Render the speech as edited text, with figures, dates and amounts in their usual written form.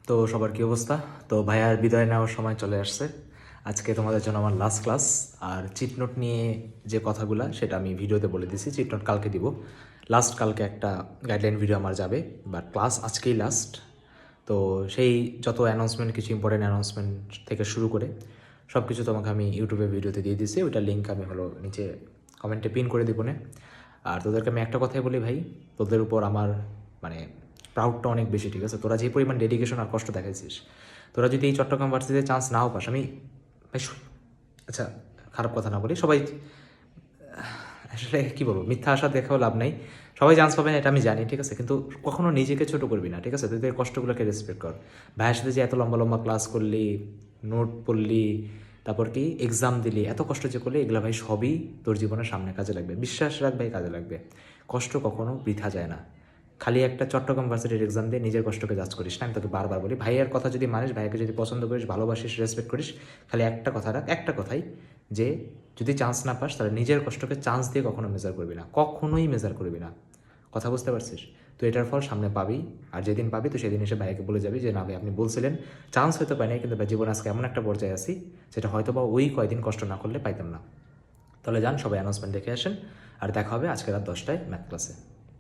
তো সবার কী অবস্থা? তো ভাইয়ার বিদায় নেওয়ার সময় চলে আসছে। আজকে তোমাদের জন্য আমার লাস্ট ক্লাস। আর চিট নোট নিয়ে যে কথাগুলো সেটা আমি ভিডিওতে বলে দিছি। চিট নোট কালকে দিব। কালকে একটা গাইডলাইন ভিডিও আমার যাবে, বাট ক্লাস আজকেই লাস্ট। তো সেই যত অ্যানাউন্সমেন্ট, কিছু ইম্পর্টেন্ট অ্যানাউন্সমেন্ট থেকে শুরু করে সব কিছু তোমাকে আমি ইউটিউবে ভিডিওতে দিয়ে দিছি। ওইটার লিঙ্ক আমি নিচে কমেন্টে পিন করে দিব না। আর তোদেরকে আমি একটা কথাই বলি ভাই, তোদের উপর আমার মানে প্রাউডটা অনেক বেশি, ঠিক আছে? তোরা যে পরিমাণ ডেডিকেশন আর কষ্ট দেখাইছিস, তোরা যদি এই চট্টগ্রাম ভার্সিটিতে চান্স নাও পাস, আমি ভাই আচ্ছা খারাপ কথা না বলি, সবাই আসলে কী বলবো, মিথ্যা আশা দেখাও লাভ নাই। সবাই চান্স পাবে না এটা আমি জানি, ঠিক আছে? কিন্তু কখনো নিজেকে ছোট করবি না, ঠিক আছে? তোদের কষ্টগুলোকে রেসপেক্ট কর। ভাইয়ের সাথে যে এত লম্বা লম্বা ক্লাস করলি, নোট পড়লি, তারপর কি এক্সাম দিলি, এত কষ্ট যে করলি, এগুলো ভাই সবই তোর জীবনের সামনে কাজে লাগবে। বিশ্বাস রাখ ভাই, কাজে লাগবে। কষ্ট কখনো বৃথা যায় না। খালি একটা চট্টগ্রাম ভার্সিটির এক্সাম দিয়ে নিজের কষ্টকে জাজ করিস না। আমি তোকে বারবার বলি, ভাইয়ের কথা যদি মানিস, ভাইয়াকে যদি পছন্দ করিস, ভালোবাসিস, রেসপেক্ট করিস, খালি একটা কথা রাখ, একটা কথাই, যে যদি চান্স না পাস তাহলে নিজের কষ্টকে চান্স দিয়ে কখনো মেজার করবি না, কখনোই মেজার করবি না। কথা বুঝতে পারছিস? তো এটার ফল সামনে পাবি। আর যেদিন পাবি তো সেদিন এসে ভাইকে বলে যাবি যে না ভাই, আপনি বলছিলেন চান্স হয়তো পাই নাই, কিন্তু ভাই জীবন আজকে এমন একটা পর্যায়ে আছি যেটা হয়তো বা ওই কয়দিন কষ্ট না করলে পাইতাম না। তাহলে যান, সবাই অ্যানাউন্সমেন্ট দেখে আসেন। আর দেখা হবে আজকে রাত 10টায় ম্যাথ ক্লাসে।